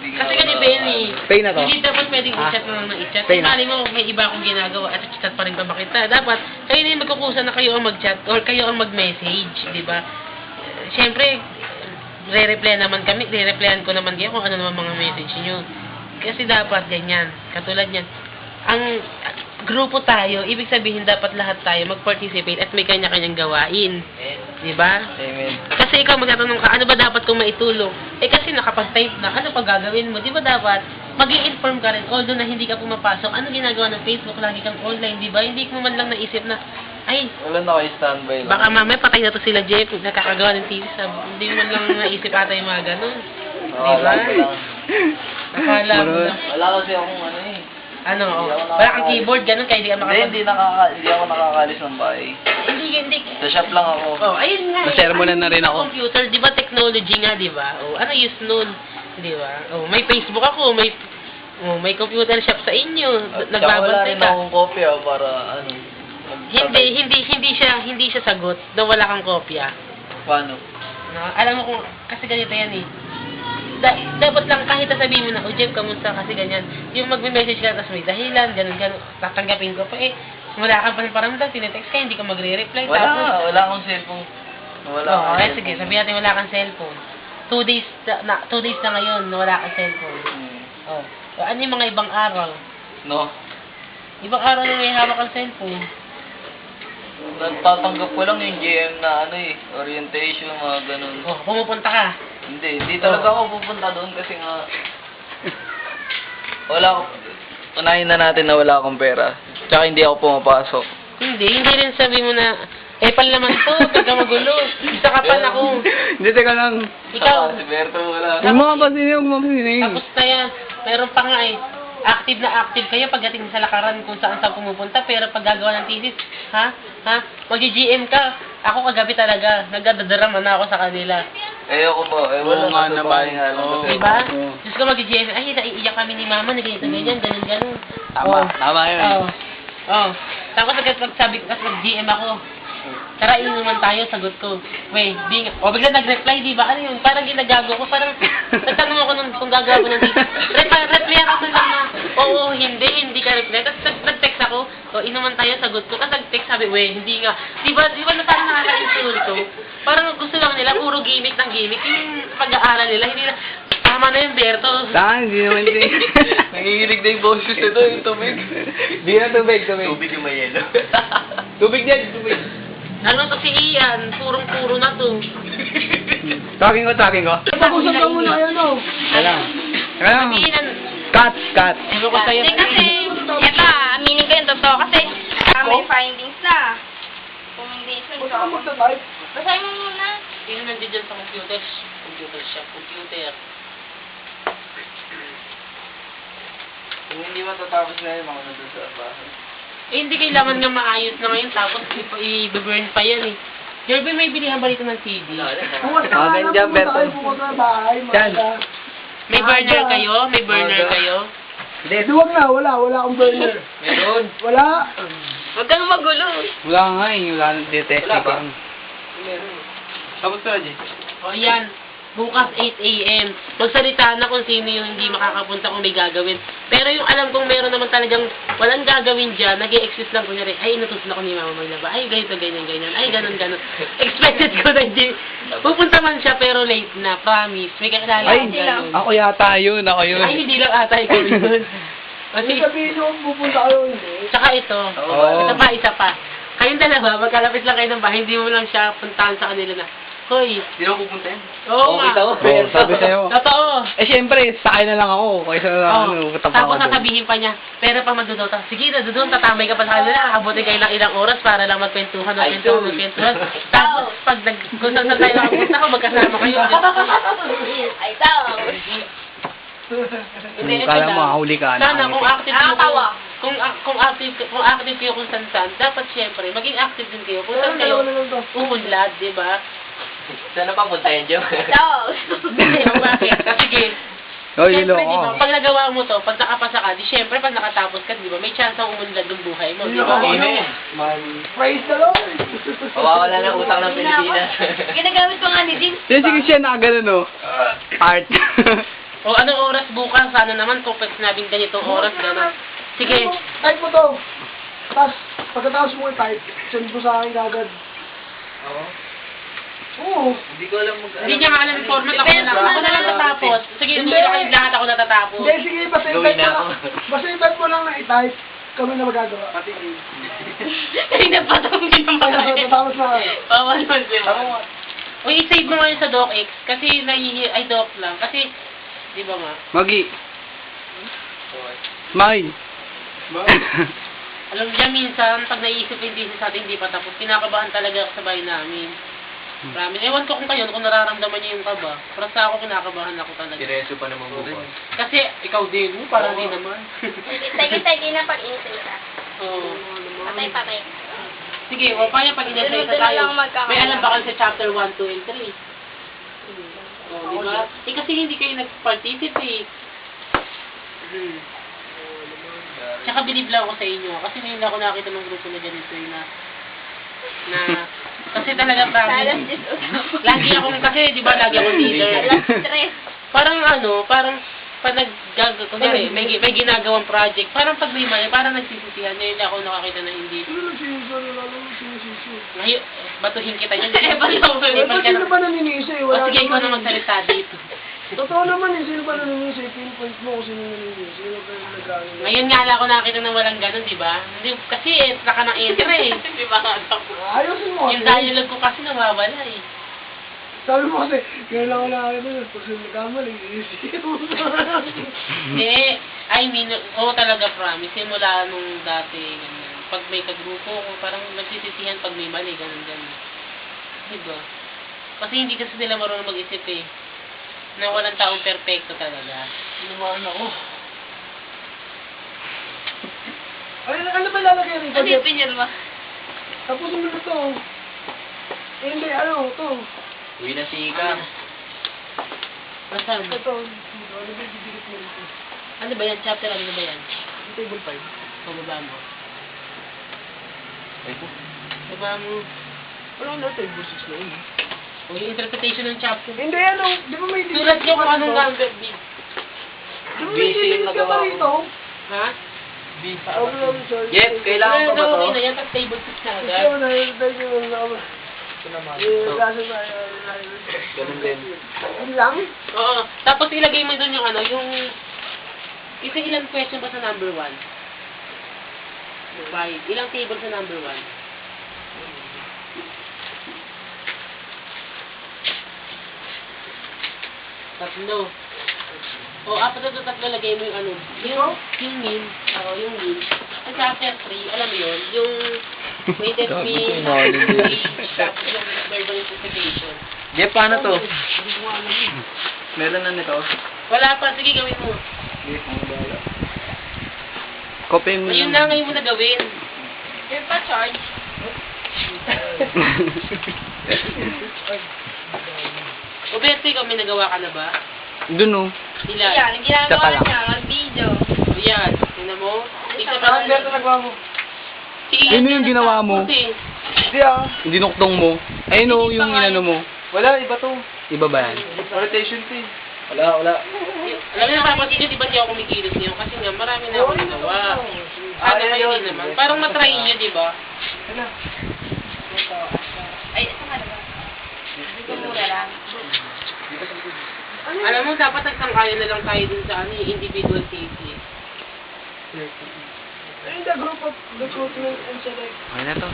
Kasi ganito yun eh. Pay na to? Hindi dapat pwedeng i-chat na lang ng i-chat. Pay Kaya na. mali mo may iba akong ginagawa at chat pa rin ba makita. Dapat kayo na yung magkukusa na kayo ang mag-chat or kayo ang mag-message, di ba? Siyempre, re-replyan ko naman kayo kung ano naman mga message nyo. Kasi dapat ganyan. Katulad yan. Ang grupo tayo, ibig sabihin dapat lahat tayo mag-participate at may kanya-kanyang gawain. Di ba? Amen. Kasi ikaw magtatanong ka, ano ba dapat kong maitulong? Eh kasi nakapag-type na, ano pa gagawin mo? Di ba dapat mag-i-inform ka rin, although na hindi ka pumapasok, ano ginagawa ng Facebook, lagi kang online, di ba? Hindi mo man lang naisip na, ay, Wala na kayo standby lang. baka mamaya patay na to sila Jeff, nakakagawa ng TV sub. Hindi mo man lang naisip ata yung mga ganun. Di ba? Nakala mo lang. Wala kasi akong ano eh. Ano, wala kang keyboard, ganun, kaya hindi ka Hindi ako nakakalis ng bahay. Hindi. Sa shop lang ako. Oh, ayun nga. Nasermonan na rin ako. Computer, 'di ba technology nga, 'di ba? Oh, ano use nun? 'Di ba? Oh, may Facebook ako, may computer shop sa inyo. Nagbabantay Wala rin ka. akong kopya para ano. Hindi siya sagot na wala kang kopya. Paano? No? Alam mo kung kasi ganito yan eh. Dapat lang kahit sabihin mo na, oh Jeff, kamusta kasi ganyan. Yung magme-message ka tapos may dahilan, ganun, tatanggapin ko pa eh. Wala ka pa rin paramdam, tinetext ka, hindi ka magre-reply. Wala akong cellphone. Oo, sige, sabihin natin wala kang cellphone. 2 days na ngayon na wala kang cellphone. Oh. So, ano yung mga ibang araw? No? Ibang araw na may hawak kang cellphone. Natatanggap ko lang yung GM na ano eh, orientation, mga ganun. Oh, pumupunta ka. Hindi talaga ako pupunta doon kasi nga wala ako. Unahin na natin na wala akong pera. Tsaka hindi ako pumapasok. Hindi rin sabi mo na, pal naman to, huwag ka magulo. Isa ka pa na ko. Hindi, teka lang. Ikaw. Si Berto wala. Huwag mo kapasinig. Tapos na yan. Meron pa nga eh. Active na active kayo pagdating sa lakaran kung saan pumupunta. Pero pag gagawa ng thesis, mag-GM ka. Ako kagabi talaga. Nagdadadrama na ako sa kanila. Ayoko po. Oo nga naman. Oo. Diba? Diyos ko mag-GM. Ay, naiiyak kami ni mama. Ganyan. Tama yun. Oo. Tapos mag-GM ako. Tara, inuman tayo, sagot ko. Bigla nag-reply, di ba? Ano yun? Parang ginagago ko. Parang, nagtanong ako kung gagawa ko ng dito. Reply ako lang na, oo, hindi ka reply. Tapos nag-text ako, inuman tayo, sagot ko. Tapos nag-text sabi, hindi nga. Di ba na parang nakaka-insulto? Parang gusto lang nila, puro gimmick ng gimmick. Yung pag-aaral nila, hindi na, tama na yung Berto. Hindi naman din. Nanginginig na yung boses nito, yung tubig. Di na tubig. Tubig yung may yelo. Tubig. Ano to si Ian? Purong-puro na to. Talking ko. Pag-usap ka muna kayo, no? Kaya lang. Sabihin Cut. Ewan ko sa'yo. Hindi kasi, eto aminin ko yung totoo kasi may findings na. Kung hindi siya, basahin mo muna. Sino nandiyan dyan sa computer shop? Computer. Kung hindi matatapos na yun, mga nandun sa bahay. Hindi kailangan nga maayos na ngayon tapos i-burn pa yan eh. Jerby, may bilihan ba dito ng CD? Ganyan, Berto. Yan. May burner kayo? Hindi, duwag na. Wala akong burner. Meron. Wala. Huwag kang magulo. Wala nga wala nang detect. Wala ba? Tapos na, G. O yan. Bukas 8 a.m. Magsalita na kung sino yung hindi makakapunta kung may gagawin. Pero yung alam kong meron naman talagang walang gagawin dyan, nag-i-excuse lang kunyari, ay inutusan ako ni mama maglaba, ay ganito, ganyan, ay ganon. Expected ko na hindi. Pupunta man siya pero late na, promise. May kakilala Ay, akong ganun. ako yata yun. Ay, hindi lang ata ikaw yun. Kasi, sabihin nyo kung pupunta kayo, hindi. tsaka ito, isa pa. Kayong dalawa, magkalapit lang kayo ng bahay, hindi mo lang siya puntahan sa kanila na, hoy, Hindi na pupunta yan. oo nga. Sabi sa'yo. Totoo. Siyempre, sakay na lang ako. Kaysa Tapos sasabihin pa niya, pero pa magdudaw ta. Sige, doon, tatambay ka pa sa kanila. Abutin kayo ng ilang oras para lang magkwentuhan. Tapos, kung saan tayo nakapunta ko, magkasama kayo. Ay, tao. Kala mo, huli ka. Sana kung active kayo, Nakakatawa. kung active kayo kung saan, dapat syempre, maging active din kayo. Kung saan kayo umunlad, di ba? Saan na papunta yan, Joe? Tao. Bakit? Sige. Oy, Siyempre, ilo di ba, ko. pag nagawa mo to, pag nakapasa ka, di syempre, pag nakatapos ka, di ba, may chance ang umunlad ng buhay mo, di ba? Amen. Praise the Lord. Mawawala ng utang ng Pilipinas. Ginagamit ko nga ni Jim. Sige siya nakagano, no? Art. O anong oras bukas? Sana naman kung pag sinabing ganitong oras, gano'n. Sige. Type mo to. Tapos, pagkatapos mo i-type, send mo sa akin agad. Oo. Oo. Hindi ko alam Hindi niya nga alam yung format. Ako na lang tatapos. Sige, Hindi. hindi na kayo lahat ako natatapos. Hindi, sige, basta Gawin i-type na mo ako. lang. Basta i-type mo lang na i-type. Kami na magagawa. Kanina pa ito hindi naman. Tatapos na kayo. Bawal naman siya. Uy, i-save mo ngayon sa DocX. Kasi ay Doc lang. Kasi, di ba nga? Magi. Smile. Alam niya minsan, pag naisip yung thesis sa atin, hindi pa tapos, kinakabahan talaga ako sa bahay namin. Promise. Ewan ko kung kayo, kung nararamdaman niyo yung kaba. Pero sa ako, kinakabahan ako talaga. Diretso pa naman bukas. Kasi, ikaw din, parang di naman. Tay na pag-inisay ka. Oo. Patay. Sige, o kaya pag inasay Doon ka na tayo. lang magkakaroon. May alam ba kayo sa chapter 1, 2, and 3? O, di ba? Eh, kasi hindi kayo nag-participate. Tsaka believe lang ako sa inyo. Kasi ngayon lang ako nakita ng grupo na ganito na kasi talaga promise. Lagi akong, kasi di ba lagi akong leader. Stress. Parang pag kunyari, may ginagawang project, parang pag may mali, parang nagsisisihan. Ngayon lang ako nakakita na hindi. Sino nagsisisi? Wala naman sinisisi. Ngayon, batuhin kita niyan. Sino ba naninisi? O Wala sige, ikaw na naman. magsalita dito. Totoo naman eh. Sino ba naninisi? Pinpoint mo kung sino naninisi. Sino ba yung nag-ano? Ngayon nga lang ako nakita na walang ganun, di ba? Hindi, kasi naka ng enter eh. Di ba nga Ayusin mo yung kasi. dialogue ko kasi nawawala eh. Sabi mo kasi, kaya lang ako nakakita yun. Pag sila nagkamali, iisip mo. Hindi, I mean, oo talaga promise. Simula nung dati, ganyan. Pag may kagrupo ko, parang nagsisisihan pag may mali, ganun. Diba? Kasi hindi kasi nila marunong mag-isip eh. Na walang taong perfecto talaga. Inumaan ako. Ano ba lalagay rito? Ano yung opinion mo? Tapusin mo na to. Eh, hindi, ano, to. Uwi na si Ika. Masan? Ito, ano ba yung bibigit mo rito? Ano ba yan? Chapter ano ba yan? Table 5. Pababa mo. Ay po. Baba mo. Wala na, table 6 na yun. O yung interpretation ng chapter. Hindi, ano, di ba may Tulad niyo kung anong number B. Di ba may Busy yung didilis ka nagawa ba ko. rito? Ha? Ako lang, sorry. Yep, kailangan pa ba to? Okay na yan, tapos table 6 na agad. Ito na, tayo yung nakaba. Ito naman. Yung kaso tayo. Ganun din. Yun lang? Oo. Tapos ilagay mo doon yung ano, yung... Isa ilang question ba sa number 1? 5. Ilang table sa number 1? Tatlo. O, apat na tatlo lagay mo yung ano. Yung mean. Oo, yung mean. Sa chapter 3, alam mo yun, yung weighted Gago mean, ko yung knowledge. age, tapos yung verbal interpretation. Jeff, paano to? Meron na nito. Wala pa, sige gawin mo. Jeff, ang bala. Copy mo Ayun na, ngayon mo na gawin. Yung pa-charge. O Berto, ikaw may nagawa ka na ba? Dun oh. Ilan? Yan, ang ginagawa Saka lang. niya, mag-video. Ayan, tingnan mo. Tignan Ah, pa Berto, nagawa mo. Si Ian Ano yung yan ginawa mo? nagtapos eh. Hindi ah. Yung dinuktong mo. Ayun oh, Hindi yung pa nga inano mo. Wala, iba to. Iba ba yan? Rotation fee. Wala. Alam mo tapos yun, di ba di ako kumikilos niyo? Kasi nga, marami na ako nagawa. Sana kayo din naman. Parang matry niyo, di ba? Ano? Ay, ito ka diba? Hindi ko mura lang. Alam mo, dapat nagsangkayan na lang tayo dun sa ano, eh, individual thesis. In the group of recruitment and select. Okay na to.